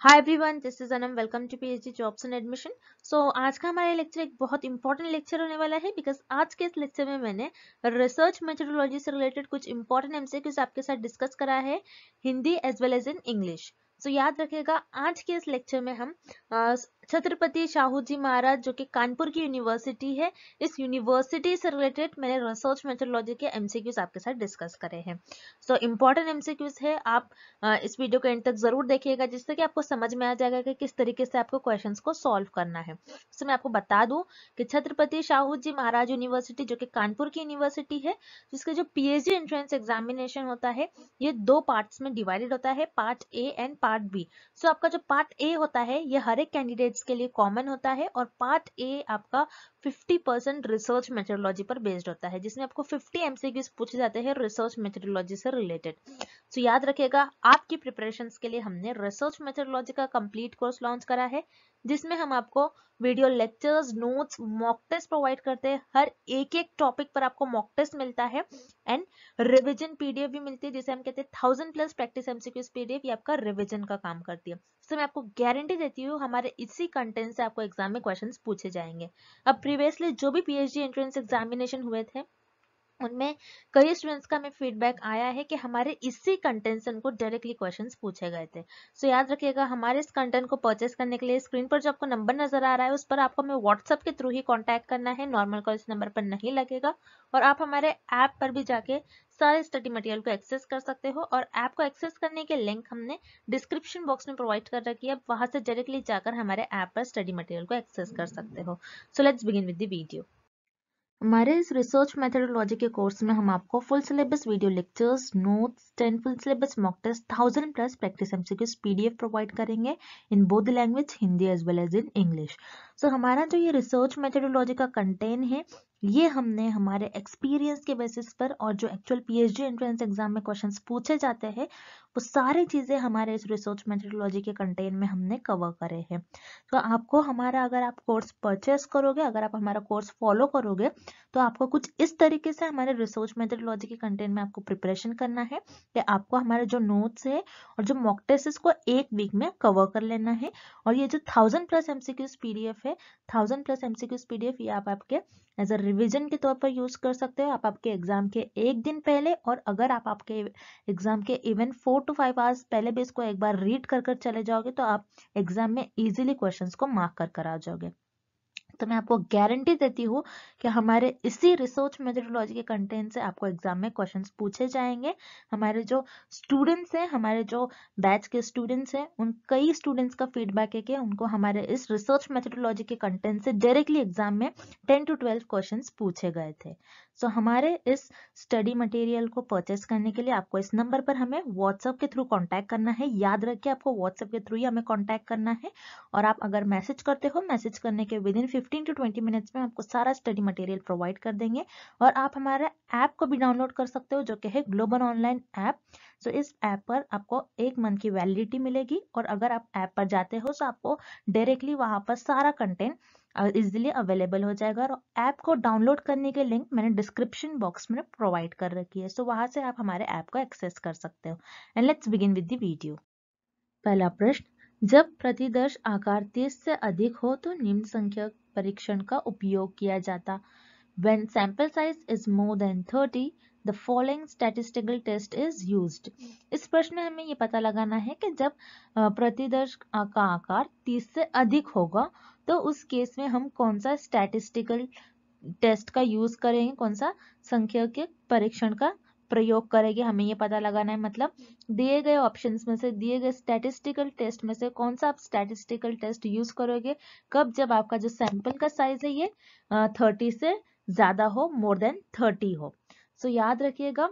Hi everyone, this is Anam. Welcome to PhD jobs and admission. So आज का हमारा lecture एक बहुत इंपॉर्टेंट लेक्चर होने वाला है बिकॉज आज के इस लेक्चर में मैंने रिसर्च मेथोडोलॉजी से रिलेटेड कुछ इंपॉर्टेंट एमसीक्यूज आपके साथ डिस्कस करा है, Hindi as well as in English. So याद रखिएगा, आज के इस लेक्चर में हम छत्रपति शाहू जी महाराज जो कि कानपुर की यूनिवर्सिटी है, इस यूनिवर्सिटी से रिलेटेड मैंने रिसर्च मेथोडोलॉजी के एमसीक्यूज आपके साथ डिस्कस करे हैं। सो इंपॉर्टेंट एमसीक्यूज है, आप इस वीडियो को एंड तक जरूर देखिएगा जिससे कि आपको समझ में आ जाएगा कि किस तरीके से आपको क्वेश्चंस को सॉल्व करना है। तो मैं आपको बता दूं कि छत्रपति शाहू जी महाराज यूनिवर्सिटी जो कि कानपुर की यूनिवर्सिटी है, जिसका जो पीएचडी एंट्रेंस एग्जामिनेशन होता है ये दो पार्ट्स में डिवाइडेड होता है, part A and part B. So आपका जो पार्ट ए होता है ये हर एक कैंडिडेट्स के लिए कॉमन होता है और पार्ट ए आपका 50% रिसर्च मेथोडोलॉजी पर बेस्ड होता है, जिसमें आपको 50 एमसीक्यूज पूछे जाते हैं रिसर्च मेथोडोलॉजी से रिलेटेड। तो याद रखिएगा, आपकी प्रिपरेशंस के लिए हमने रिसर्च मेथोडोलॉजी का कंप्लीट कोर्स लॉन्च करा है, जिसमें हम आपको video lectures, notes, mock test provide करते हैं। हर एक एक टॉपिक पर आपको मॉक टेस्ट मिलता है एंड रिवीजन पीडीएफ भी मिलती है, जिसे हम कहते हैं 1000+ प्रैक्टिस एमसीक्यूज पीडीएफ। ये आपका रिवीजन का काम करती है। तो मैं आपको गारंटी देती हूँ हमारे इसी कंटेंट से आपको एग्जाम में क्वेश्चंस पूछे जाएंगे। अब प्रीवियसली जो भी पीएचडी एंट्रेंस एग्जामिनेशन हुए थे उनमें कई स्टूडेंट्स का हमें फीडबैक आया है कि हमारे इसी कंटेंट से उनको डायरेक्टली क्वेश्चंस पूछे गए थे। सो याद रखिएगा, हमारे इस कंटेंट को परचेस करने के लिए स्क्रीन पर जो आपको नंबर नजर आ रहा है उस पर आपको हमें व्हाट्सएप के थ्रू ही कांटेक्ट करना है, नॉर्मल कॉल इस नंबर पर नहीं लगेगा। और आप हमारे ऐप पर भी जाके सारे स्टडी मटेरियल को एक्सेस कर सकते हो और ऐप को एक्सेस करने के लिंक हमने डिस्क्रिप्शन बॉक्स में प्रोवाइड कर रखी है, वहां से डायरेक्टली जाकर हमारे ऐप पर स्टडी मटेरियल को एक्सेस कर सकते हो। So let's begin with the video. हमारे इस रिसर्च मेथोडोलॉजी के कोर्स में हम आपको full syllabus video lectures, notes, 10 full syllabus mock test, 1000+ practice MCQs PDF provide करेंगे in both language, Hindi as well as in English. So हमारा जो ये रिसर्च मेथोडोलॉजी का कंटेंट है ये हमने हमारे एक्सपीरियंस के बेसिस पर और जो एक्चुअल पीएचडी एंट्रेंस एग्जाम में क्वेश्चंस पूछे जाते हैं वो सारी चीजें हमारे इस रिसर्च मेथोडोलॉजी के कंटेंट में हमने कवर करे हैं। तो आपको हमारा, अगर आप कोर्स परचेस करोगे, अगर आप हमारा कोर्स फॉलो करोगे तो आपको कुछ इस तरीके से हमारे रिसर्च मेथोडोलॉजी के कंटेंट में आपको प्रिपरेशन करना है कि आपको हमारे जो नोट्स है और जो मॉक टेस्ट को एक वीक में कवर कर लेना है। और ये जो 1000+ एमसीक्यूज पीडीएफ है, 1000+ एमसीक्यूज पीडीएफ ये आप आपके एज अ रिविजन के तौर पर यूज कर सकते हो। आप आपके एग्जाम के एक दिन पहले, और अगर आप आपके एग्जाम के इवन 4 to 5 आवर्स पहले भी इसको एक बार रीड कर चले जाओगे तो आप एग्जाम में इजीली क्वेश्चंस को मार्क कर आ जाओगे। तो मैं आपको गारंटी देती हूँ कि हमारे इसी रिसर्च मेथोडोलॉजी के कंटेंट से आपको एग्जाम में क्वेश्चंस पूछे जाएंगे। हमारे जो स्टूडेंट्स हैं, हमारे जो बैच के स्टूडेंट्स हैं, उन कई स्टूडेंट्स का फीडबैक है कि उनको हमारे इस रिसर्च मेथोडोलॉजी के कंटेंट से डायरेक्टली एग्जाम में 10 to 12 क्वेश्चंस पूछे गए थे। सो हमारे इस स्टडी मटेरियल को परचेस करने के लिए आपको इस नंबर पर हमें व्हाट्सएप के थ्रू कॉन्टैक्ट करना है। याद रखिए, आपको व्हाट्सएप के थ्रू ही हमें कॉन्टैक्ट करना है। और आप अगर मैसेज करते हो, मैसेज करने के विद इन 15 to 20 मिनट्स में आपको सारा स्टडी मटेरियल प्रोवाइड कर देंगे। और आप हमारे ऐप को भी डाउनलोड कर सकते हो जो कि है ग्लोबल ऑनलाइन ऐप। सो इस ऐप पर आपको 1 मंथ की वैलिडिटी मिलेगी और अगर आप ऐप पर जाते हो तो आपको डायरेक्टली वहां पर सारा कंटेंट इजिली अवेलेबल हो जाएगा। और ऐप को डाउनलोड करने के लिंक मैंने डिस्क्रिप्शन बॉक्स में प्रोवाइड कर रखी है, सो वहां से आप हमारे ऐप को एक्सेस कर सकते हो। And let's begin with the video. पहला प्रश्न, जब प्रतिदर्श आकार 30 से अधिक हो तो निम्न संख्यक परीक्षण का उपयोग किया जाता। When sample size is more than 30, the following statistical test is used. इस प्रश्न में हमें ये पता लगाना है कि जब प्रतिदर्श का आकार 30 से अधिक होगा तो उस केस में हम कौन सा स्टैटिस्टिकल टेस्ट का यूज करेंगे, कौन सा सांख्यिकीय परीक्षण का प्रयोग करेंगे, हमें ये पता लगाना है। मतलब दिए गए ऑप्शंस में से, दिए गए स्टैटिस्टिकल टेस्ट में से कौन सा आप स्टैटिस्टिकल टेस्ट यूज करोगे, कब, जब आपका जो सैंपल का साइज है ये 30 से ज्यादा हो, मोर देन 30 हो। सो याद रखिएगा,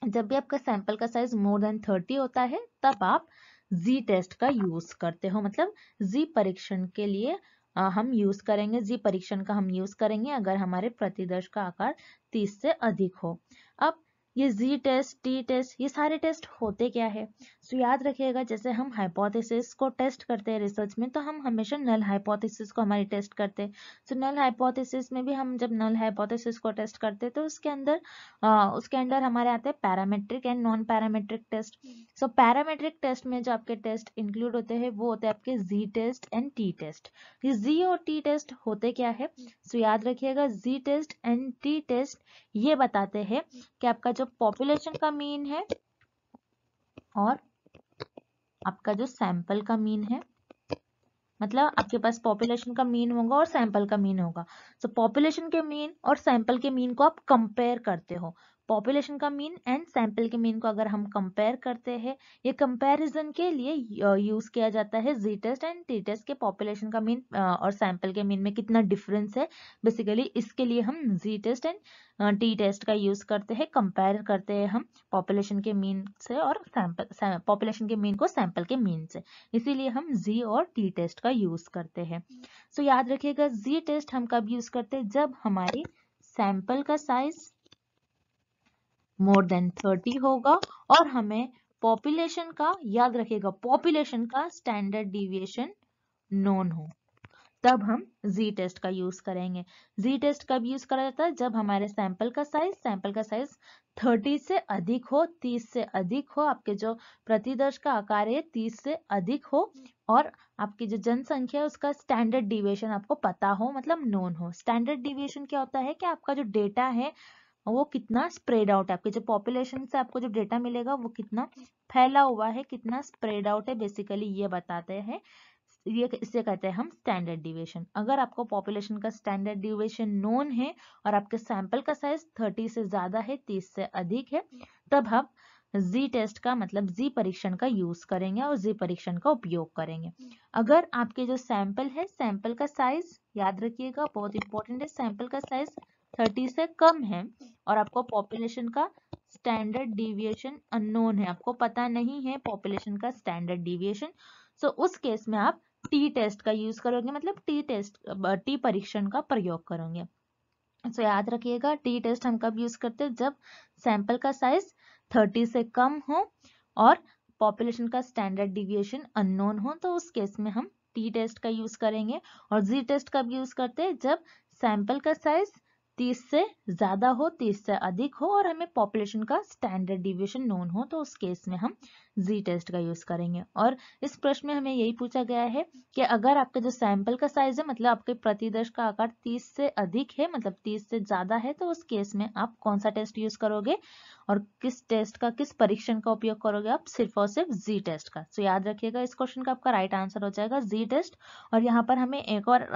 जब भी आपका सैंपल का साइज मोर देन 30 होता है तब आप जी टेस्ट का यूज करते हो। मतलब जी परीक्षण के लिए हम यूज करेंगे, जी परीक्षण का हम यूज करेंगे अगर हमारे प्रतिदर्श का आकार 30 से अधिक हो। अब ये जी टेस्ट, टी टेस्ट, ये सारे टेस्ट होते क्या है? सो याद रखिएगा, जैसे हम हाइपोथेसिस को टेस्ट करते हैं रिसर्च में, तो हम हमेशा नल हाइपोथेसिस को हमारी टेस्ट करते हैं। सो नल हाइपोथेसिस में भी हम जब नल हाइपोथेसिस को टेस्ट करते हैं तो उसके अंदर हमारे आते हैं parametric and non parametric test. So parametric test में जो आपके टेस्ट इंक्लूड होते हैं वो होते हैं आपके जी टेस्ट एंड टी टेस्ट। ये जी और टी टेस्ट होते क्या है? सो याद रखिएगा, जी टेस्ट एंड टी टेस्ट ये बताते हैं कि आपका जो पॉपुलेशन का मीन है और आपका जो सैंपल का मीन है, मतलब आपके पास पॉपुलेशन का मीन होगा और सैंपल का मीन होगा। सो पॉपुलेशन के मीन और सैंपल के मीन को आप कंपेयर करते हो। पॉपुलेशन का मीन एंड सैंपल के मीन को अगर हम कंपेयर करते हैं, ये कंपैरिजन के लिए यूज किया जाता है जी टेस्ट एंड टी टेस्ट के पॉपुलेशन का मीन और सैंपल के मीन में कितना डिफरेंस है। बेसिकली इसके लिए हम जी टेस्ट एंड टी टेस्ट का यूज करते हैं, कंपेयर करते हैं हम पॉपुलेशन के मीन से और सैंपल पॉपुलेशन के मीन को सैंपल के मीन से, इसीलिए हम जी और टी टेस्ट का यूज करते हैं। सो याद रखिएगा, जी टेस्ट हम कब यूज करते हैं? जब हमारी सैंपल का साइज मोर देन 30 होगा और हमें पॉपुलेशन का, याद रखिएगा, पॉपुलेशन का स्टैंडर्ड डिविएशन नोन हो, तब हम जी टेस्ट का यूज करेंगे। जी टेस्ट कब यूज करा जाता है? जब हमारे सैंपल का साइज 30 से अधिक हो, 30 से अधिक हो, आपके जो प्रतिदर्श का आकार है 30 से अधिक हो, और आपकी जो जनसंख्या है उसका स्टैंडर्ड डिविएशन आपको पता हो, मतलब नोन हो। स्टैंडर्ड डिविएशन क्या होता है कि आपका जो डेटा है वो कितना स्प्रेड आउट है, आपके जो पॉपुलेशन से आपको जो डेटा मिलेगा वो कितना फैला हुआ है, कितना स्प्रेड आउट है, बेसिकली ये बताते हैं। ये इसे कहते हैं हम स्टैंडर्ड डिविएशन। अगर आपको पॉपुलेशन का स्टैंडर्ड डिविएशन नोन है और आपके सैंपल का साइज 30 से ज्यादा है, 30 से अधिक है, तब हम जी टेस्ट का मतलब जी परीक्षण का यूज करेंगे और जी परीक्षण का उपयोग करेंगे। अगर आपके जो सैंपल है, सैंपल का साइज याद रखिएगा, बहुत इंपॉर्टेंट है, सैंपल का साइज 30 से कम है और आपको पॉपुलेशन का स्टैंडर्ड डिविएशन अननोन है, आपको पता नहीं है पॉपुलेशन का स्टैंडर्ड डिविएशन, सो उस केस में आप टी टेस्ट का यूज करोगे, मतलब टी परीक्षण का प्रयोग करोगे। सो याद रखिएगा, टी टेस्ट हम कब यूज करते हैं? जब सैंपल का साइज 30 से कम हो और पॉपुलेशन का स्टैंडर्ड डिविएशन अननोन हो, तो उस केस में हम टी टेस्ट का यूज करेंगे। और जी टेस्ट कब यूज करते हैं? जब सैंपल का साइज 30 से ज्यादा हो, 30 से अधिक हो और हमें पॉपुलेशन का स्टैंडर्ड डिविएशन नोन हो, तो उस केस में हम जी टेस्ट का यूज करेंगे। और इस प्रश्न में हमें यही पूछा गया है कि अगर आपका जो सैंपल का साइज है, मतलब आपके प्रतिदर्श का आकार 30 से अधिक है, मतलब 30 से ज्यादा है, तो उस केस में आप कौन सा टेस्ट यूज करोगे और किस टेस्ट का, किस परीक्षण का उपयोग करोगे? आप सिर्फ और सिर्फ जी टेस्ट का। तो याद रखिएगा, इस क्वेश्चन का आपका राइट आंसर हो जाएगा जी टेस्ट। और यहाँ पर हमें एक और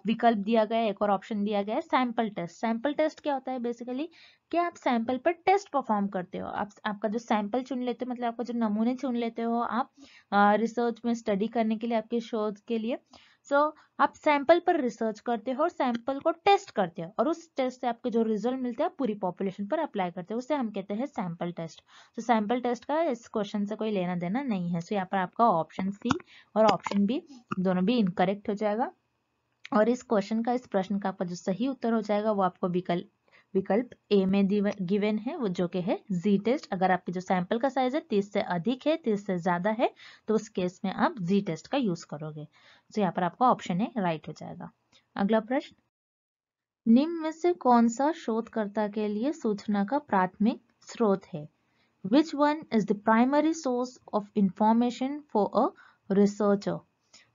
विकल्प दिया गया है, एक और ऑप्शन दिया गया है, सैंपल टेस्ट। सैंपल टेस्ट क्या होता है? बेसिकली कि आप सैंपल पर टेस्ट परफॉर्म करते हो, आप आपका जो सैंपल चुन लेते हो, मतलब आपका जो नमूने चुन लेते हो आप रिसर्च में स्टडी करने के लिए, आपके शोध के लिए। सो आप सैंपल पर रिसर्च करते हो और सैंपल को टेस्ट करते हो और उस टेस्ट से आपके जो रिजल्ट मिलते हैं पूरी पॉपुलेशन पर अप्लाई करते हो, उसे हम कहते हैं सैंपल टेस्ट। तो सैंपल टेस्ट का इस क्वेश्चन से कोई लेना देना नहीं है। सो यहाँ पर आपका ऑप्शन सी और ऑप्शन बी दोनों भी इनकरेक्ट हो जाएगा। और इस क्वेश्चन का, इस प्रश्न का आपका जो सही उत्तर हो जाएगा वो आपको विकल्प ए में गिवन है, वो जो कि है जी टेस्ट। अगर आपके जो सैंपल का साइज है 30 से अधिक है, 30 से ज्यादा है, तो उस केस में आप जी टेस्ट का यूज करोगे। तो यहाँ पर आपका ऑप्शन ए राइट हो जाएगा। अगला प्रश्न, निम्न में से कौन सा शोधकर्ता के लिए सूचना का प्राथमिक स्रोत है? Which one is the primary source of information for a researcher?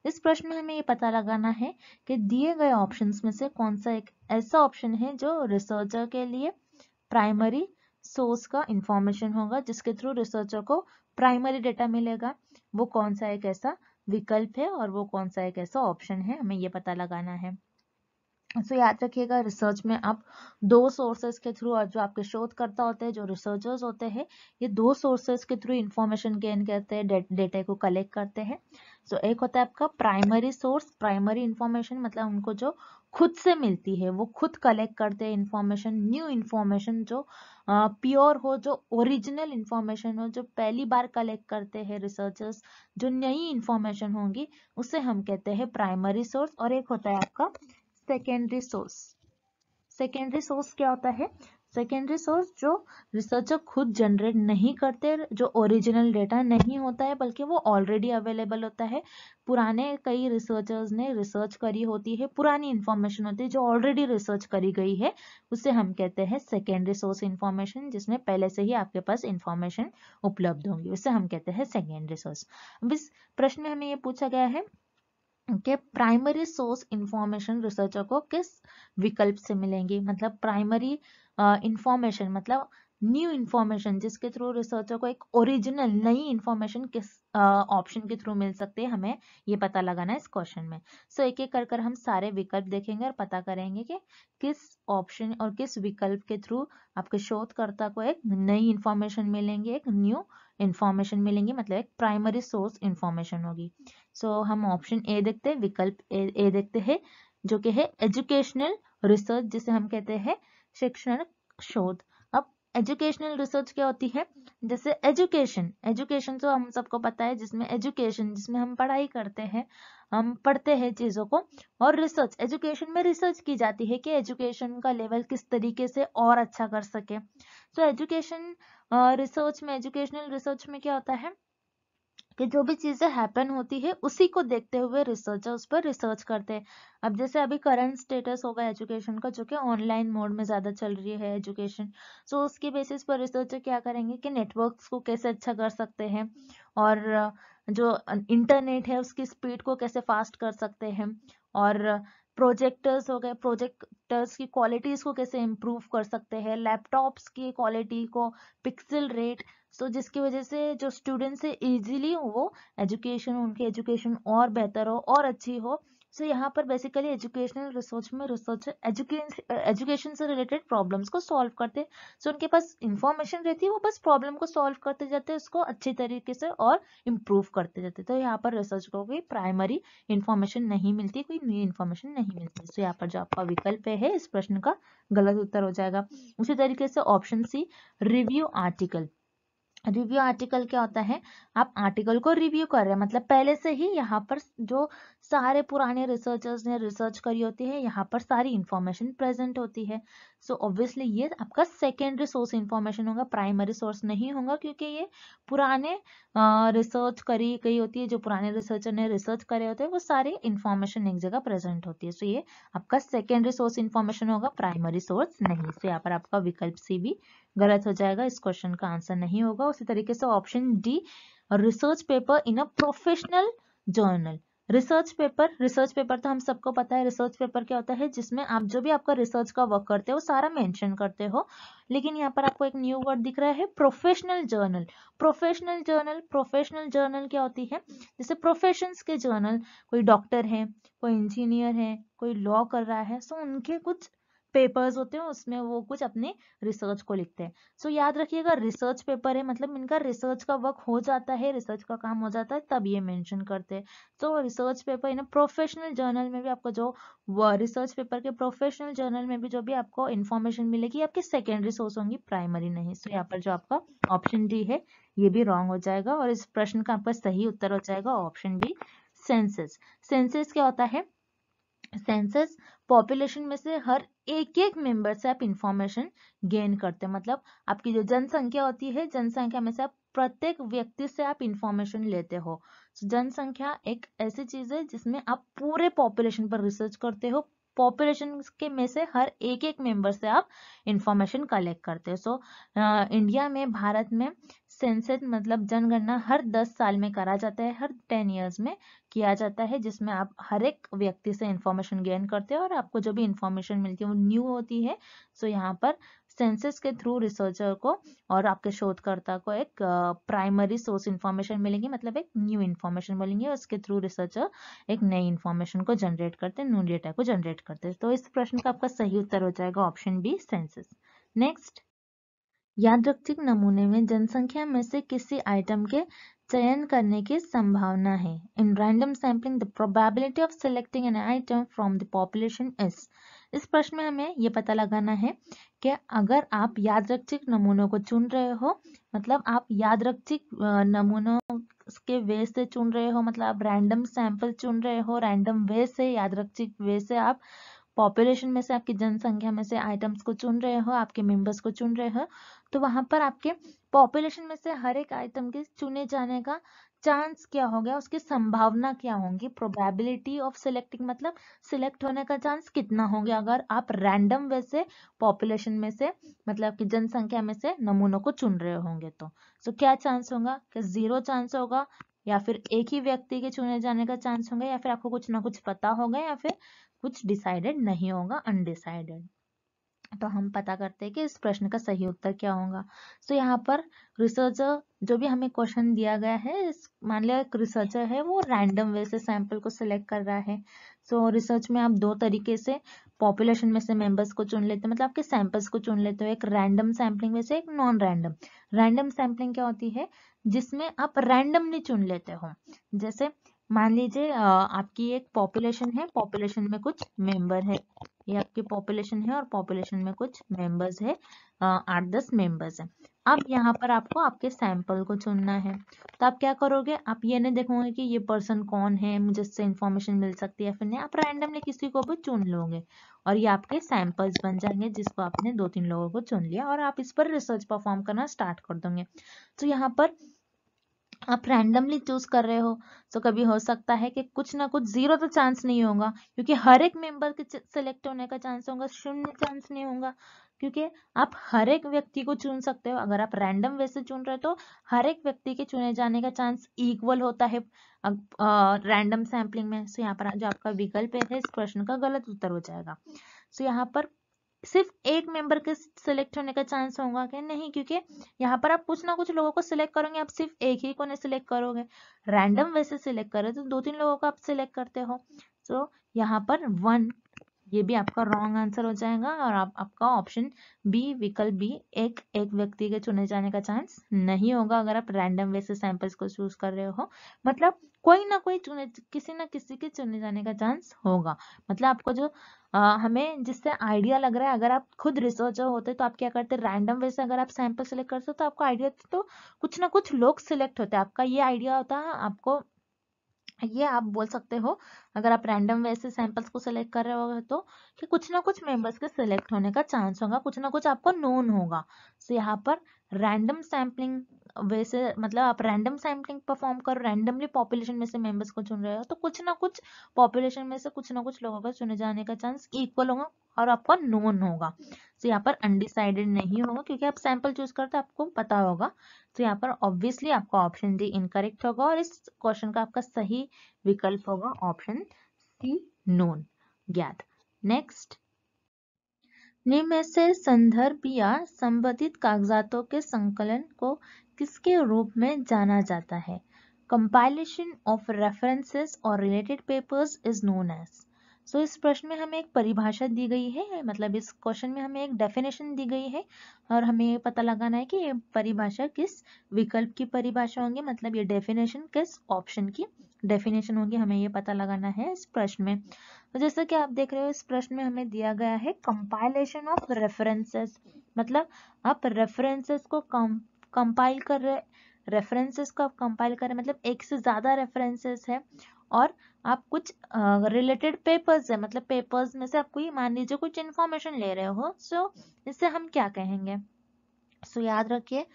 इस प्रश्न में हमें ये पता लगाना है कि दिए गए ऑप्शंस में से कौन सा एक ऐसा ऑप्शन है जो रिसर्चर के लिए प्राइमरी सोर्स का इंफॉर्मेशन होगा, जिसके थ्रू रिसर्चर को प्राइमरी डेटा मिलेगा। वो कौन सा एक ऐसा विकल्प है और वो कौन सा एक ऐसा ऑप्शन है, हमें ये पता लगाना है। तो याद रखिएगा, रिसर्च में आप दो सोर्सेस के थ्रू, और जो आपके शोधकर्ता होते हैं, जो रिसर्चर्स होते हैं, ये दो सोर्सेस के थ्रू इंफॉर्मेशन गेन करते हैं, डेटा को कलेक्ट करते हैं। सो एक होता है आपका प्राइमरी सोर्स, प्राइमरी इंफॉर्मेशन, मतलब उनको जो खुद से मिलती है, वो खुद कलेक्ट करते हैं इंफॉर्मेशन, न्यू इंफॉर्मेशन जो प्योर हो, जो ओरिजिनल इंफॉर्मेशन हो, जो पहली बार कलेक्ट करते हैं रिसर्चर्स, जो नई इंफॉर्मेशन होंगी, उसे हम कहते हैं प्राइमरी सोर्स। और एक होता है आपका सेकेंडरी सोर्स। सेकेंडरी सोर्स क्या होता है? सेकेंडरी सोर्स जो रिसर्चर खुद जनरेट नहीं करते, जो ओरिजिनल डेटा नहीं होता है बल्कि वो ऑलरेडी अवेलेबल होता है। पुराने कई रिसर्चर्स ने रिसर्च करी होती है, पुरानी इंफॉर्मेशन होती है जो ऑलरेडी रिसर्च करी गई है, उसे हम कहते हैं सेकेंडरी सोर्स इंफॉर्मेशन, जिसमें पहले से ही आपके पास इंफॉर्मेशन उपलब्ध होंगी, उसे हम कहते हैं सेकेंडरी सोर्स। अब इस प्रश्न में हमें ये पूछा गया है कि प्राइमरी सोर्स इंफॉर्मेशन रिसर्चर को किस विकल्प से मिलेंगी। मतलब प्राइमरी इंफॉर्मेशन मतलब न्यू इंफॉर्मेशन, जिसके थ्रू रिसर्चर को एक ओरिजिनल नई इंफॉर्मेशन किस ऑप्शन के थ्रू मिल सकती है, हमें ये पता लगाना है इस क्वेश्चन में। सो एक एक कर कर हम सारे विकल्प देखेंगे और पता करेंगे कि किस ऑप्शन और किस विकल्प के थ्रू आपके शोधकर्ता को एक नई इंफॉर्मेशन मिलेंगी, एक न्यू इंफॉर्मेशन मिलेंगी, मतलब एक प्राइमरी सोर्स इंफॉर्मेशन होगी। सो हम ऑप्शन ए देखते हैं, विकल्प ए देखते हैं, जो कि है एजुकेशनल रिसर्च, जिसे हम कहते हैं शैक्षणिक शोध। अब एजुकेशनल रिसर्च क्या होती है? जैसे एजुकेशन तो हम सबको पता है, जिसमें एजुकेशन जिसमें हम पढ़ाई करते हैं, हम पढ़ते हैं चीजों को, और रिसर्च एजुकेशन में रिसर्च की जाती है कि एजुकेशन का लेवल किस तरीके से और अच्छा कर सके। तो एजुकेशन रिसर्च में, एजुकेशनल रिसर्च में क्या होता है कि जो भी चीजें हैपन होती है उसी को देखते हुए रिसर्चर उस पर रिसर्च करते हैं। अब जैसे अभी करंट स्टेटस होगा एजुकेशन का, जो कि ऑनलाइन मोड में ज्यादा चल रही है एजुकेशन, सो उसके बेसिस पर रिसर्चर क्या करेंगे कि नेटवर्क्स को कैसे अच्छा कर सकते हैं, और जो इंटरनेट है उसकी स्पीड को कैसे फास्ट कर सकते हैं, और प्रोजेक्टर्स हो गए, प्रोजेक्टर्स की क्वालिटीज को कैसे इम्प्रूव कर सकते हैं, लैपटॉप्स की क्वालिटी को, पिक्सल रेट, सो जिसकी वजह से जो स्टूडेंट्स है इजीली वो उनकी एजुकेशन और बेहतर हो और अच्छी हो। सो यहाँ पर बेसिकली एजुकेशनल रिसर्च में रिसर्चर एजुकेशन से रिलेटेड प्रॉब्लम्स को सॉल्व करते हैं। सो उनके पास इंफॉर्मेशन रहती है, वो बस प्रॉब्लम को सॉल्व करते जाते हैं, उसको अच्छी तरीके से और इम्प्रूव करते जाते हैं। तो यहाँ पर रिसर्च को कोई प्राइमरी इंफॉर्मेशन नहीं मिलती, कोई न्यू इंफॉर्मेशन नहीं मिलती। सो यहाँ पर जो आपका विकल्प है इस प्रश्न का गलत उत्तर हो जाएगा। उसी तरीके से option C, review article. Review article क्या होता है? आप आर्टिकल को रिव्यू कर रहे हैं, मतलब पहले से ही यहाँ पर जो सारे पुराने रिसर्चर्स ने रिसर्च करी होती है, यहाँ पर सारी इंफॉर्मेशन प्रेजेंट होती है। सो ऑब्वियसली ये आपका सेकेंडरी सोर्स इंफॉर्मेशन होगा, प्राइमरी सोर्स नहीं होगा, क्योंकि ये पुराने रिसर्च करी गई होती है, जो पुराने रिसर्चर ने रिसर्च करे होते हैं वो सारी इंफॉर्मेशन एक जगह प्रेजेंट होती है। सो ये आपका सेकेंडरी सोर्स इंफॉर्मेशन होगा, प्राइमरी सोर्स नहीं। सो यहाँ पर आपका विकल्प सी भी गलत हो जाएगा, इस क्वेश्चन का आंसर नहीं होगा। उसी तरीके से option D, research paper in a professional journal. Research paper तो हम सबको पता है, रिसर्च पेपर क्या होता है, जिसमें आप जो भी आपका रिसर्च का वर्क करते हो सारा मेंशन करते हो। लेकिन यहाँ पर आपको एक न्यू वर्ड दिख रहा है, प्रोफेशनल जर्नल। प्रोफेशनल जर्नल क्या होती है? जैसे प्रोफेशंस के जर्नल, कोई डॉक्टर है, कोई इंजीनियर है, कोई लॉ कर रहा है, सो उनके कुछ पेपर्स होते हैं, उसमें वो कुछ अपने रिसर्च को लिखते हैं। सो याद रखिएगा, रिसर्च पेपर है मतलब इनका रिसर्च का वर्क हो जाता है, रिसर्च का काम हो जाता है, तब ये मेंशन करते हैं। तो research paper in professional journal में भी आपको जो रिसर्च पेपर के प्रोफेशनल जर्नल में भी जो भी आपको इन्फॉर्मेशन मिलेगी, आपकी सेकेंडरी सोर्स होंगी, प्राइमरी नहीं। सो यहाँ पर जो आपका ऑप्शन डी है ये भी रॉन्ग हो जाएगा, और इस प्रश्न का आपका सही उत्तर हो जाएगा ऑप्शन बी, सेंसस। सेंसस क्या होता है? सेंसस पॉपुलेशन में से हर एक एक मेंबर से आप इंफॉर्मेशन गेन करते हैं, मतलब आपकी जो जनसंख्या होती है, जनसंख्या में से आप प्रत्येक व्यक्ति से आप इंफॉर्मेशन लेते हो। जनसंख्या एक ऐसी चीज है जिसमें आप पूरे पॉपुलेशन पर रिसर्च करते हो, पॉपुलेशन के में से हर एक एक मेंबर से आप इंफॉर्मेशन कलेक्ट करते हो। सो इंडिया में, भारत में सेंसस मतलब जनगणना हर 10 साल में करा जाता है, हर 10 ईयर्स में किया जाता है, जिसमें आप हर एक व्यक्ति से इंफॉर्मेशन गेन करते हैं और आपको जो भी इंफॉर्मेशन मिलती है वो न्यू होती है। सो यहाँ पर सेंसस के थ्रू रिसर्चर को और आपके शोधकर्ता को एक प्राइमरी सोर्स इंफॉर्मेशन मिलेगी, मतलब एक न्यू इंफॉर्मेशन मिलेंगी, और उसके थ्रू रिसर्चर एक नई इंफॉर्मेशन को जनरेट करते हैं, न्यू डेटा को जनरेट करते हैं। तो इस प्रश्न का आपका सही उत्तर हो जाएगा ऑप्शन बी, सेंसस। नेक्स्ट, यादृच्छिक नमूने में जनसंख्या में से किसी आइटम के चयन करने की संभावना है। In random sampling the probability of selecting an item from the population is. इस प्रश्न में हमें यह पता लगाना है कि अगर आप यादृच्छिक नमूनों को चुन रहे हो, मतलब आप यादृच्छिक नमूनों के वे से चुन रहे हो, मतलब आप रैंडम सैंपल चुन रहे हो, रैंडम वे से, यादृच्छिक वे से आप पॉपुलेशन में से, आपकी जनसंख्या में से आइटम्स को चुन रहे हो, आपके मेंबर्स को चुन रहे हो, तो वहां पर आपके पॉपुलेशन में से हर एक आइटम के चुने जाने का चांस क्या हो गया, उसकी संभावना क्या होगी, प्रोबेबिलिटी ऑफ सिलेक्टिंग, मतलब सिलेक्ट होने का चांस कितना हो गया अगर आप रैंडम वे से पॉपुलेशन में से, मतलब कि जनसंख्या में से नमूनों को चुन रहे होंगे। तो क्या चांस होगा कि 0 चांस होगा, या फिर एक ही व्यक्ति के चुने जाने का चांस होगा, या फिर आपको कुछ ना कुछ पता होगा, या फिर कुछ डिसाइडेड नहीं होगा, अनडिसाइडेड। तो हम पता करते हैं कि इस प्रश्न का सही उत्तर क्या होगा। तो यहाँ पर रिसर्चर, जो भी हमें क्वेश्चन दिया गया है, मान लिया एक रिसर्चर है, वो रैंडम वे से सैंपल को सिलेक्ट कर रहा है। सो रिसर्च में आप दो तरीके से पॉपुलेशन में से मेंबर्स को चुन लेते हैं, मतलब आपके सैंपल्स को चुन लेते हो, एक रैंडम सैम्पलिंग में से, एक नॉन रैंडम। रैंडम सैम्पलिंग क्या होती है, जिसमें आप रैंडमली चुन लेते हो। जैसे मान लीजिए आपकी एक पॉपुलेशन है, पॉपुलेशन में कुछ मेंबर है, ये आपकी पॉपुलेशन है और पॉपुलेशन में कुछ मेंबर्स है, 8-10 मेंबर्स है। अब यहाँ पर आपको आपके सैंपल को चुनना है, तो आप क्या करोगे, आप ये नहीं देखोगे कि ये पर्सन कौन है, मुझे इससे इंफॉर्मेशन मिल सकती है फिर नहीं, आप रैंडमली किसी को भी चुन लोगे और ये आपके सैंपल्स बन जाएंगे, जिसको आपने 2-3 लोगों को चुन लिया और आप इस पर रिसर्च परफॉर्म करना स्टार्ट कर दोगे। तो यहाँ पर आप रैंडमली चूज कर रहे हो, तो कभी हो सकता है कि कुछ ना कुछ, 0 तो चांस नहीं होगा, क्योंकि हर एक मेंबर के सिलेक्ट होने का चांस होगा, 0 चांस नहीं होगा, क्योंकि आप हर एक व्यक्ति को चुन सकते हो। अगर आप रैंडम वे से चुन रहे हो तो हर एक व्यक्ति के चुने जाने का चांस इक्वल होता है रैंडम सैम्पलिंग में। सो यहाँ पर जो आपका विकल्प है इस प्रश्न का गलत उत्तर हो जाएगा। सो यहाँ पर सिर्फ एक मेंबर के सिलेक्ट होने का चांस होगा क्या, नहीं, क्योंकि यहाँ पर आप कुछ ना कुछ लोगों को सिलेक्ट करोगे, आप सिर्फ एक ही को नहीं सिलेक्ट करोगे। रैंडम वैसे सिलेक्ट करे तो 2-3 लोगों को आप सिलेक्ट करते हो। तो यहाँ पर 1, ये भी आपका रॉन्ग आंसर हो जाएगा और आपका ऑप्शन बी, विकल्प बी, एक व्यक्ति के चुने जाने का चांस नहीं होगा अगर आप रैंडम वे से सैंपल्स को चूज कर रहे हो। मतलब कोई ना कोई किसी ना किसी के चुने जाने का चांस होगा। मतलब आपको जो हमें जिससे आइडिया लग रहा है, अगर आप खुद रिसर्चर होते तो आप क्या करते, रैंडम वे से अगर आप सैंपल सिलेक्ट करते तो आपको आइडिया, तो कुछ ना कुछ लोग सिलेक्ट होते हैं, आपका ये आइडिया होता है, आपको ये आप बोल सकते हो अगर आप रैंडम वे से सैंपल्स को सिलेक्ट कर रहे हो तो, कि कुछ ना कुछ मेंबर्स के सिलेक्ट होने का चांस होगा, कुछ ना कुछ आपको नोन होगा। तो यहाँ पर रैंडम सैम्पलिंग वे से, मतलब आप रैंडम सैम्पलिंग परफॉर्म कर रैंडमली पॉपुलेशन में से मेंबर्स को चुन रहे हो, तो कुछ ना कुछ पॉपुलेशन में से कुछ ना कुछ लोगों का चुने जाने का चांस इक्वल होगा और आपका नोन होगा। तो यहाँ पर अनडिसाइडेड नहीं होगा, क्योंकि आप सैंपल चूज करते आपको पता होगा। तो यहाँ पर ऑब्वियसली आपका ऑप्शन डी इनकरेक्ट होगा और इस क्वेश्चन का आपका सही विकल्प होगा ऑप्शन सी, नोन, ज्ञात। नेक्स्ट, निम्न में से संदर्भ या संबंधित कागजातों के संकलन को किसके रूप में जाना जाता है? कंपाइलेशन ऑफ रेफरेंसेस और related papers is known as. So इस प्रश्न में हमें एक परिभाषा दी गई है, मतलब इस क्वेश्चन में हमें एक डेफिनेशन दी गई है और हमें ये पता लगाना है कि ये परिभाषा किस विकल्प की परिभाषा होंगी, मतलब ये डेफिनेशन किस ऑप्शन की डेफिनेशन होगी, हमें ये पता लगाना है इस प्रश्न में। तो जैसा कि आप देख रहे हो इस प्रश्न में हमें दिया गया है कंपाइलेशन ऑफ रेफरेंसेस, मतलब आप रेफरेंसेस को कंपाइल कर रहे, रेफरेंसेस को आप कंपाइल कर रहे, मतलब एक से ज्यादा रेफरेंसेस है और आप कुछ रिलेटेड पेपर्स है, मतलब पेपर्स में से आप कोई मान लीजिए कुछ इंफॉर्मेशन ले रहे हो। सो इससे हम क्या कहेंगे, सो याद रखिए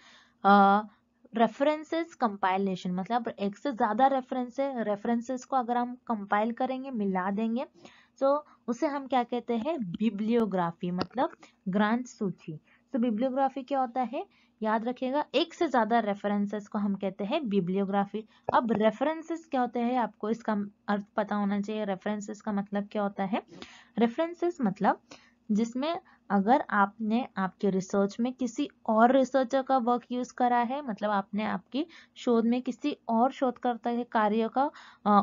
रेफरेंसेस कंपाइलेशन, मतलब एक से ज्यादा रेफरेंसेस को अगर हम कंपाइल करेंगे, मिला देंगे, तो उसे हम क्या कहते हैं, बिब्लियोग्राफी, मतलब ग्रंथ सूची। तो बिब्लियोग्राफी क्या होता है, याद रखिएगा, एक से ज्यादा रेफरेंसेस को हम कहते हैं बिब्लियोग्राफी। अब रेफरेंसेस क्या होते हैं, आपको इसका अर्थ पता होना चाहिए। रेफरेंसेस का मतलब क्या होता है, रेफरेंसेस मतलब जिसमें अगर आपने आपके रिसर्च में किसी और रिसर्चर का वर्क यूज करा है, मतलब आपने आपकी शोध में किसी और शोधकर्ता के कार्य का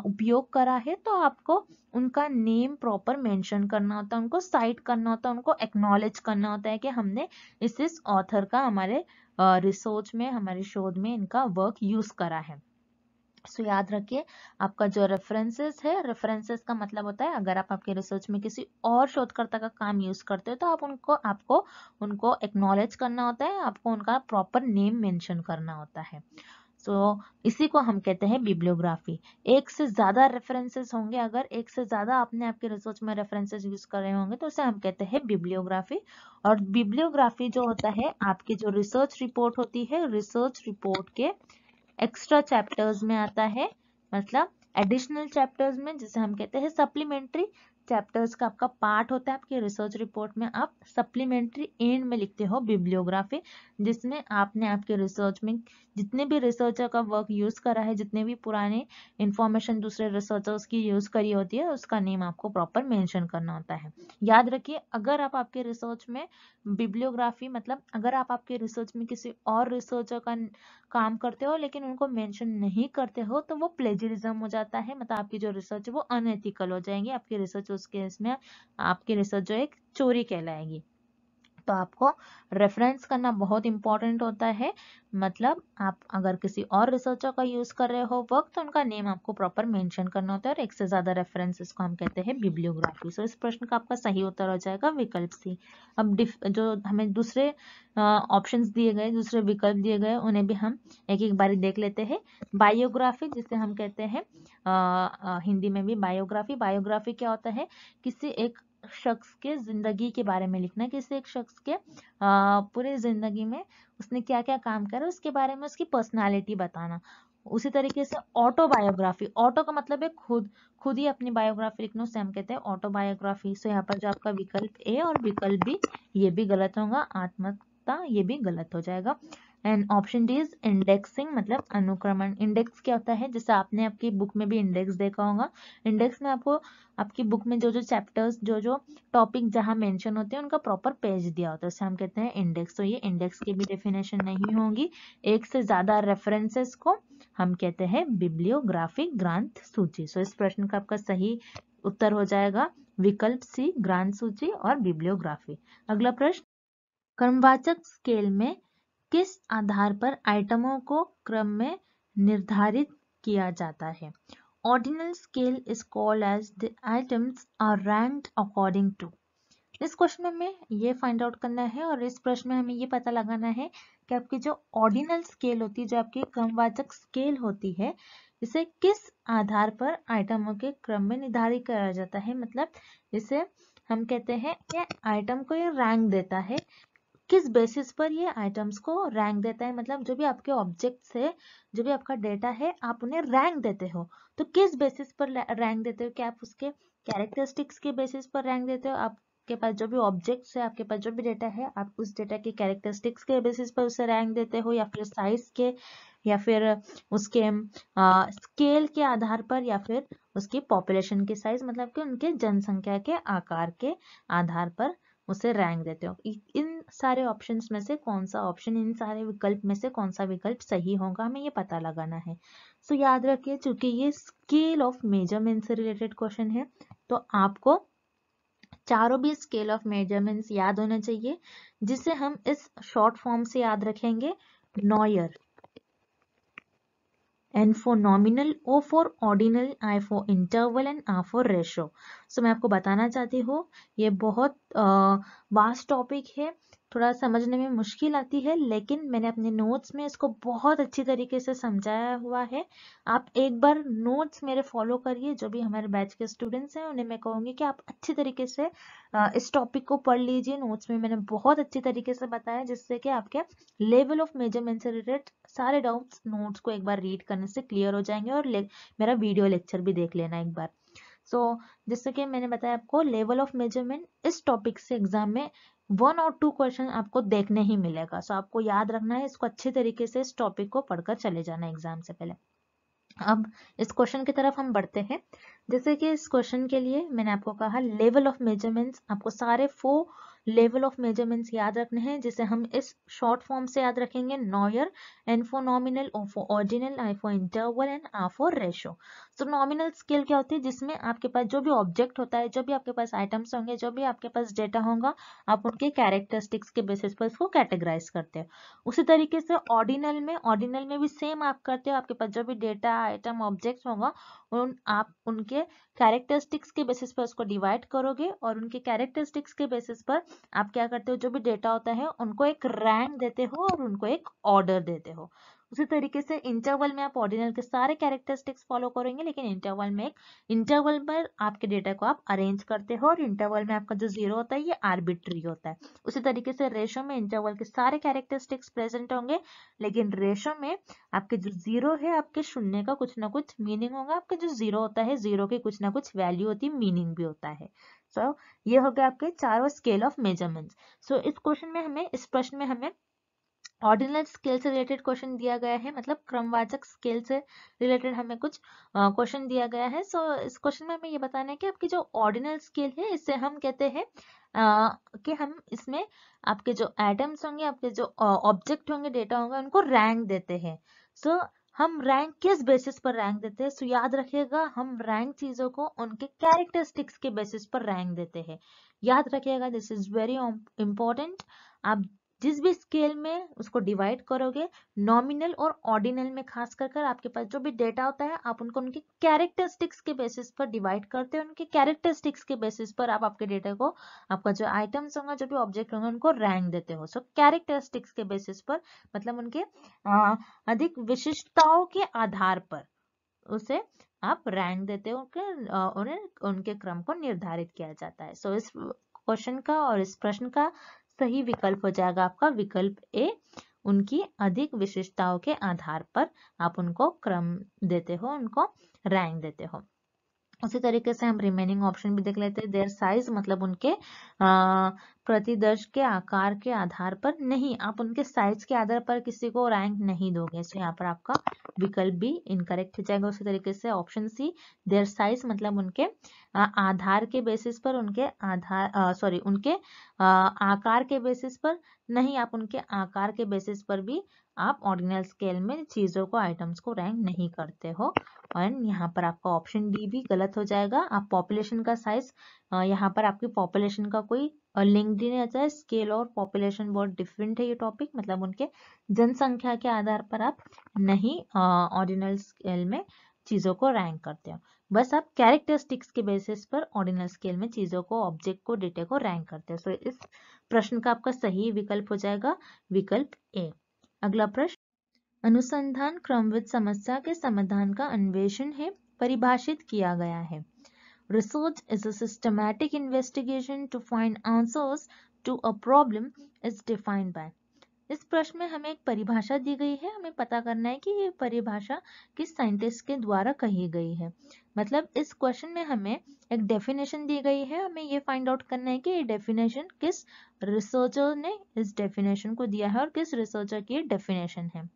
उपयोग करा है, तो आपको उनका नेम प्रॉपर मेंशन करना होता है, उनको साइट करना होता है, उनको एक्नॉलेज करना होता है कि हमने इस ऑथर का हमारे रिसर्च में, हमारे शोध में इनका वर्क यूज करा है। सो याद रखिए आपका जो रेफरेंसेस है, रेफरेंसेस का मतलब होता है अगर आप आपके रिसर्च में किसी और शोधकर्ता का काम यूज करते हो तो आपको उनको एक्नॉलेज करना होता है, आपको उनका प्रॉपर नेम मेंशन करना होता है। सो इसी को हम कहते हैं बिब्लियोग्राफी। एक से ज्यादा रेफरेंसेस होंगे, अगर एक से ज्यादा आपने आपके रिसर्च में रेफरेंसेस यूज कर रहे होंगे तो उसे हम कहते हैं बिब्लियोग्राफी। और बिब्लियोग्राफी जो होता है आपकी जो रिसर्च रिपोर्ट होती है, रिसर्च रिपोर्ट के एक्स्ट्रा चैप्टर्स में आता है, मतलब एडिशनल चैप्टर्स में, जिसे हम कहते हैं सप्लीमेंट्री चैप्टर्स का आपका पार्ट होता है आपके रिसर्च रिपोर्ट में। आप सप्लीमेंट्री एंड में लिखते हो बिब्लियोग्राफी, जिसमें आपने आपके रिसर्च में जितने भी रिसर्चर का वर्क यूज करा है, जितने भी पुराने इंफॉर्मेशन दूसरे रिसर्चर्स की यूज करी होती है, उसका नेम आपको प्रॉपर मेंशन करना होता है। याद रखिए, अगर आप आपके रिसर्च में बिब्लियोग्राफी, मतलब अगर आप आपके रिसर्च में किसी और रिसर्चर का काम करते हो लेकिन उनको मेंशन नहीं करते हो, तो वो प्लेजरिज्म हो जाता है, मतलब आपकी जो रिसर्च है वो अनएथिकल हो जाएंगी, आपकी रिसर्च उस केस में आपकी रिसर्च जो एक चोरी कहलाएगी। तो आपको रेफरेंस करना बहुत इंपॉर्टेंट होता है, मतलब आप अगर किसी और रिसर्चर का यूज कर रहे हो वर्क, तो उनका नेम आपको प्रॉपर मेंशन करना होता है, और एक से ज्यादा रेफरेंसेस को हम कहते हैं बिब्लियोग्राफी। सो इस प्रश्न का आपका सही उत्तर हो जाएगा विकल्प सी। अब जो हमें दूसरे ऑप्शंस दिए गए, दूसरे विकल्प दिए गए, उन्हें भी हम एक एक बारी देख लेते हैं। बायोग्राफी, जिसे हम कहते हैं हिंदी में भी बायोग्राफी। बायोग्राफी क्या होता है? किसी एक शख्स के जिंदगी के बारे में लिखना, किसी एक शख्स के पूरे जिंदगी में उसने क्या क्या काम करा उसके बारे में उसकी पर्सनालिटी बताना। उसी तरीके से ऑटोबायोग्राफी, ऑटो का मतलब है खुद, खुद ही अपनी बायोग्राफी लिखना, उसे हम कहते हैं ऑटोबायोग्राफी। सो यहाँ पर जो आपका विकल्प ए और विकल्प बी, ये भी गलत होगा, आत्मकथा ये भी गलत हो जाएगा। And option D is indexing, मतलब अनुक्रमण। इंडेक्स क्या होता है? जैसे आपने आपकी बुक में भी इंडेक्स देखा होगा, इंडेक्स में आपको आपकी बुक में जो जो चैप्टर्स, जो जो टॉपिक जहां मेंशन होते हैं, उनका प्रॉपर पेज दिया होता है, उसे हम कहते हैं इंडेक्स। तो ये इंडेक्स की भी डेफिनेशन नहीं होगी। एक से ज्यादा रेफरेंसेस को हम कहते हैं बिब्लियोग्राफिक ग्रंथ सूची। सो इस प्रश्न का आपका सही उत्तर हो जाएगा विकल्प सी, ग्रंथ सूची और बिब्लियोग्राफी। अगला प्रश्न, क्रमवाचक स्केल में किस आधार पर आइटमों को क्रम में निर्धारित किया जाता है? Ordinal scale is called as the items are ranked according to। इस क्वेश्चन में हमें ये फाइंड आउट करना है, और इस प्रश्न में हमें ये पता लगाना है कि आपकी जो ऑर्डिनल स्केल होती है, जो आपकी क्रमवाचक स्केल होती है, इसे किस आधार पर आइटमों के क्रम में निर्धारित किया जाता है। मतलब इसे हम कहते हैं कि आइटम को ये रैंक देता है, किस बेसिस पर ये आइटम्स को रैंक देता है। मतलब जो भी आपके ऑब्जेक्ट्स है, जो भी आपका डेटा है, आप उन्हें रैंक देते हो, तो किस बेसिस पर रैंक देते हो? क्या आप उसके कैरेक्टरिस्टिक्स के बेसिस पर रैंक देते हो? आपके पास जो भी ऑब्जेक्ट्स है, आपके पास जो भी डेटा है, आप उस डेटा के कैरेक्टरिस्टिक्स के बेसिस पर उसे रैंक देते हो, या फिर साइज के, या फिर उसके स्केल के आधार पर, या फिर उसकी पॉपुलेशन के साइज, मतलब कि उनके जनसंख्या के आकार के आधार पर उसे रैंक देते हो। इन सारे ऑप्शंस में से कौन सा ऑप्शन, इन सारे विकल्प में से कौन सा विकल्प सही होगा, हमें ये पता लगाना है। सो याद रखिए, चूंकि ये स्केल ऑफ मेजरमेंट से रिलेटेड क्वेश्चन है, तो आपको चारों भी स्केल ऑफ मेजरमेंट्स याद होने चाहिए, जिसे हम इस शॉर्ट फॉर्म से याद रखेंगे, NOIR, N for nominal, O for ordinal, I for interval and R for ratio। सो मैं आपको बताना चाहती हूँ, ये बहुत वास्ट टॉपिक है, थोड़ा समझने में मुश्किल आती है, लेकिन मैंने अपने नोट्स में इसको बहुत अच्छी तरीके से समझाया हुआ है। आप एक बार नोट्स मेरे फॉलो करिए, जो भी हमारे बैच के स्टूडेंट्स हैं उन्हें मैं कहूँगी कि आप अच्छी तरीके से इस टॉपिक को पढ़ लीजिए। नोट्स में मैंने बहुत अच्छी तरीके से बताया, जिससे कि आपके लेवल ऑफ मेजरमेंट से रिलेटेड सारे डाउट्स नोट्स को एक बार रीड करने से क्लियर हो जाएंगे, और मेरा वीडियो लेक्चर भी देख लेना एक बार। सो जैसे कि मैंने बताया आपको, लेवल ऑफ मेजरमेंट इस टॉपिक से एग्जाम में 1 और 2 क्वेश्चन आपको देखने ही मिलेगा। सो आपको याद रखना है, इसको अच्छे तरीके से इस टॉपिक को पढ़कर चले जाना एग्जाम से पहले। अब इस क्वेश्चन की तरफ हम बढ़ते हैं। जैसे कि इस क्वेश्चन के लिए मैंने आपको कहा, लेवल ऑफ मेजरमेंट्स, आपको सारे 4 लेवल ऑफ मेजरमेंट्स याद रखने हैं, जिसे हम इस शॉर्ट फॉर्म से याद रखेंगे, NOIR, N for nominal, O for ordinal, I for interval and R for ratio. So nominal scale क्या होती है? जिसमें आपके पास जो भी ऑब्जेक्ट होता है, जो भी आपके पास आइटम्स होंगे, जो भी आपके पास डेटा होगा, आप उनके कैरेक्टरिस्टिक्स के बेसिस पर उसको कैटेगराइज करते हो। उसी तरीके से ऑर्डिनल में भी सेम आप करते हो, आपके पास जो भी डेटा, आइटम, ऑब्जेक्ट होगा, आप उनके कैरेक्टरिस्टिक्स के बेसिस पर उसको डिवाइड करोगे, और उनके कैरेक्टरिस्टिक्स के बेसिस पर आप क्या करते हो, जो भी डेटा होता है उनको एक रैंक देते हो और उनको एक ऑर्डर देते हो। उसी तरीके से इंटरवल में आप ऑर्डिनल के सारे कैरेक्टरिस्टिक्स फॉलो करेंगे, लेकिन इंटरवल में एक इंटरवल पर आपके डेटा को आप अरेंज करते हो और इंटरवल में आपका जो जीरो होता है ये आर्बिट्री होता है। उसी तरीके से रेशो में इंटरवल के सारे कैरेक्टरिस्टिक्स प्रेजेंट होंगे, लेकिन रेशो में आपके जो जीरो है आपके शून्य का कुछ ना कुछ मीनिंग होगा, आपके जो जीरो होता है जीरो की कुछ ना कुछ वैल्यू होती है, मीनिंग भी होता है। सो ये हो गया आपके चारों स्केल ऑफ मेजरमेंट्स। सो इस क्वेश्चन में हमें, इस प्रश्न में हमें ऑर्डिनल स्केल से रिलेटेड क्वेश्चन दिया गया है, मतलब क्रमवाचक स्केल से रिलेटेड हमें कुछ क्वेश्चन दिया गया है। सो इस क्वेश्चन में हमें ये बताना है कि आपकी जो ऑर्डिनल स्केल है इससे हम कहते हैं कि हम इसमें आपके जो एटम्स होंगे, आपके जो ऑब्जेक्ट होंगे, डेटा होंगे, उनको रैंक देते हैं। सो हम रैंक किस बेसिस पर रैंक देते हैं? सो याद रखिएगा, हम रैंक चीजों को उनके कैरेक्टरिस्टिक्स के बेसिस पर रैंक देते हैं। याद रखिएगा, दिस इज वेरी इंपॉर्टेंट। आप जिस भी स्केल में उसको डिवाइड करोगे, नॉमिनल और ऑर्डिनल में खास कर आपके पास जो भी डेटा होता है आप उनको उनके कैरेक्टरिस्टिक्स के बेसिस पर डिवाइड करते हो। उनके कैरेक्टरिस्टिक्स के बेसिस पर आप आपके डेटा को, आपका जो आइटम्स होंगे, जो भी ऑब्जेक्ट होंगे, उनको रैंक देते हो। सो कैरेक्टरिस्टिक्स के बेसिस पर मतलब उनके अधिक विशिष्टताओं के आधार पर उसे आप रैंक देते हो, उन्हें उनके क्रम को निर्धारित किया जाता है। सो इस क्वेश्चन का और इस प्रश्न का सही विकल्प हो जाएगा आपका विकल्प ए। उनकी अधिक विशेषताओं के आधार पर आप उनको क्रम देते हो, उनको रैंक देते हो। उसी तरीके से हम रिमेनिंग ऑप्शन भी देख लेते हैं। देयर साइज मतलब उनके प्रतिदर्श के आकार के आधार पर नहीं, आप उनके साइज के आधार पर किसी को रैंक नहीं दोगे। सो यहाँ पर आपका विकल्प भी इनकरेक्ट हो जाएगा। उसी तरीके से ऑप्शन सी, देयर साइज मतलब उनके आधार के बेसिस पर, उनके उनके आकार के बेसिस पर नहीं, आप उनके आकार के बेसिस पर भी आप ऑर्डिनल स्केल में चीजों को, आइटम्स को रैंक नहीं करते हो। और यहाँ पर आपका ऑप्शन डी भी गलत हो जाएगा। आप पॉपुलेशन का साइज, यहाँ पर आपकी पॉपुलेशन का कोई लिंक नहीं रहता है। स्केल और पॉपुलेशन बहुत डिफरेंट है ये टॉपिक, मतलब उनके जनसंख्या के आधार पर आप नहीं ऑर्डिनल स्केल में चीजों को रैंक करते हो। बस आप कैरेक्टरिस्टिक्स के बेसिस पर ऑर्डिनल स्केल में चीजों को, ऑब्जेक्ट को, डेटा को रैंक करते हो। सो इस प्रश्न का आपका सही विकल्प हो जाएगा विकल्प ए। अगला प्रश्न, अनुसंधान क्रमविधि समस्या के समाधान का अन्वेषण है, परिभाषित किया गया है। Research is a systematic investigation to find answers to a problem is defined by। इस प्रश्न में हमें एक परिभाषा दी गई है, हमें पता करना है कि ये परिभाषा किस साइंटिस्ट के द्वारा कही गई है। मतलब इस क्वेश्चन में हमें एक डेफिनेशन दी गई है, हमें ये फाइंड आउट करना है कि ये डेफिनेशन किस रिसर्चर ने इस डेफिनेशन को दिया है और किस रिसर्चर की डेफिनेशन है।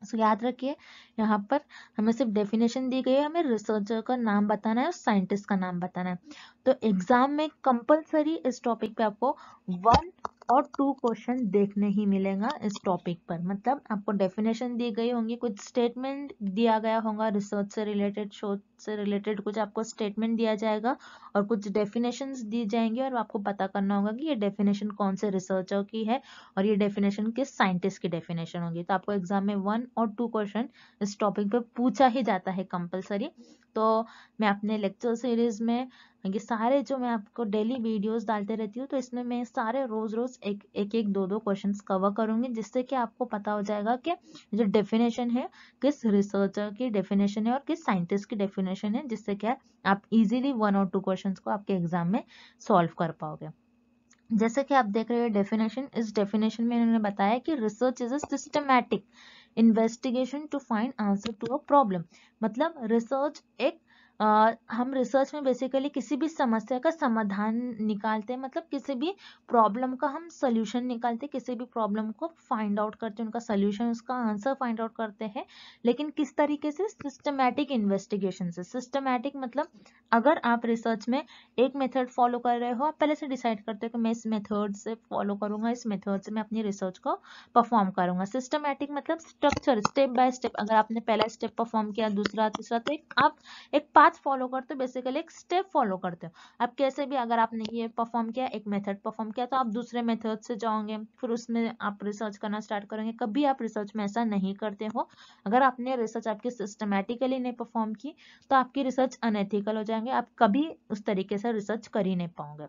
तो याद रखिए, यहाँ पर हमें सिर्फ डेफिनेशन दी गई है, हमें रिसर्चर का नाम बताना है और साइंटिस्ट का नाम बताना है। तो एग्जाम में कंपलसरी इस टॉपिक पे आपको 1 और 2 क्वेश्चन देखने ही मिलेगा इस टॉपिक पर। मतलब आपको डेफिनेशन दी गई होंगी, कुछ स्टेटमेंट दिया गया होगा रिसर्च से रिलेटेड, शोध से रिलेटेड कुछ आपको स्टेटमेंट दिया जाएगा और कुछ डेफिनेशंस दी जाएंगी और आपको पता करना होगा कि ये डेफिनेशन कौन से रिसर्चर की है और ये डेफिनेशन किस साइंटिस्ट की डेफिनेशन होगी। तो आपको एग्जाम में 1 और 2 क्वेश्चन इस टॉपिक पे पूछा ही जाता है कंपलसरी। तो मैं अपने लेक्चर सीरीज में ये सारे जो मैं आपको डेली वीडियोस डालते रहती हूँ, तो इसमें मैं सारे रोज रोज एक 2 क्वेश्चंस कवर करूंगी, जिससे कि आपको पता हो जाएगा कि जो डेफिनेशन है किस रिसर्चर की डेफिनेशन है और किस साइंटिस्ट की डेफिनेशन है, जिससे क्या आप इजीली 1 और 2 क्वेश्चंस को आपके एग्जाम में सॉल्व कर पाओगे। जैसे कि आप देख रहे हो डेफिनेशन, इस डेफिनेशन में इन्होंने बताया कि research is a systematic investigation to find answer to a problem. मतलब रिसर्च एक हम रिसर्च में बेसिकली किसी भी समस्या का समाधान निकालते हैं, मतलब किसी भी प्रॉब्लम का हम सोल्यूशन निकालते हैं, किसी भी प्रॉब्लम को फाइंड आउट करते हैं, उनका सोल्यूशन, उसका आंसर फाइंड आउट करते हैं। लेकिन किस तरीके से? सिस्टमैटिक इन्वेस्टिगेशन से। सिस्टमैटिक मतलब अगर आप रिसर्च में एक मेथड फॉलो कर रहे हो, आप पहले से डिसाइड करते हो कि मैं इस मेथड से फॉलो करूंगा, इस मेथड से मैं अपनी रिसर्च को परफॉर्म करूंगा। सिस्टमैटिक मतलब स्ट्रक्चर, स्टेप बाय स्टेप। अगर आपने पहला स्टेप परफॉर्म किया, दूसरा, तीसरा, तो आप एक पाथ फॉलो करते हो, बेसिकली एक स्टेप फॉलो करते हो। आप कैसे भी, अगर आपने ये परफॉर्म किया, एक मेथड परफॉर्म किया, तो आप दूसरे मेथड से जाओगे, फिर उसमें आप रिसर्च करना स्टार्ट करेंगे। कभी आप रिसर्च में ऐसा नहीं करते हो। अगर आपने रिसर्च आपकी सिस्टमैटिकली नहीं परफॉर्म की, तो आपकी रिसर्च अनएथिकल हो जाएंगे, आप कभी उस तरीके से रिसर्च कर ही नहीं पाओगे।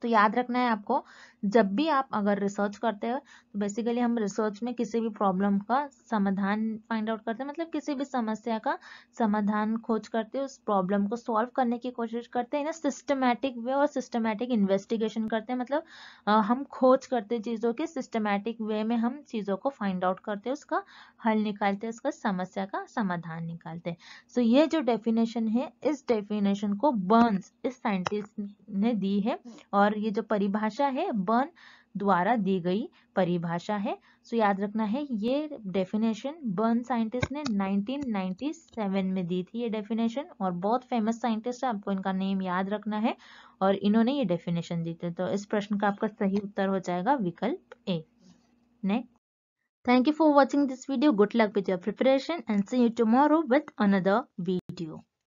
तो याद रखना है आपको, जब भी आप अगर रिसर्च करते हो तो बेसिकली हम रिसर्च में किसी भी प्रॉब्लम का समाधान फाइंड आउट करते हैं, मतलब किसी भी समस्या का समाधान खोज करते हैं, उस प्रॉब्लम को सॉल्व करने की कोशिश करते हैं ना, सिस्टमैटिक वे और सिस्टमैटिक इन्वेस्टिगेशन करते हैं, मतलब हम खोज करते हैं चीज़ों के, सिस्टमैटिक वे में हम चीज़ों को फाइंड आउट करते हैं, उसका हल निकालते हैं, उसका समस्या का समाधान निकालते हैं। सो ये जो डेफिनेशन है, इस डेफिनेशन को बर्न्स इस साइंटिस्ट ने दी है, और ये जो परिभाषा है बर्न द्वारा दी गई परिभाषा है। सो याद रखना है, ये डेफिनेशन बर्न साइंटिस्ट ने 1997 में दी थी ये डेफिनेशन, और बहुत फेमस साइंटिस्ट है, आपको इनका नेम याद रखना है, और इन्होंने ये डेफिनेशन दी थी। तो इस प्रश्न का आपका सही उत्तर हो जाएगा विकल्प A. Next, thank you for watching this video. Good luck with your preparation and see you tomorrow with another video.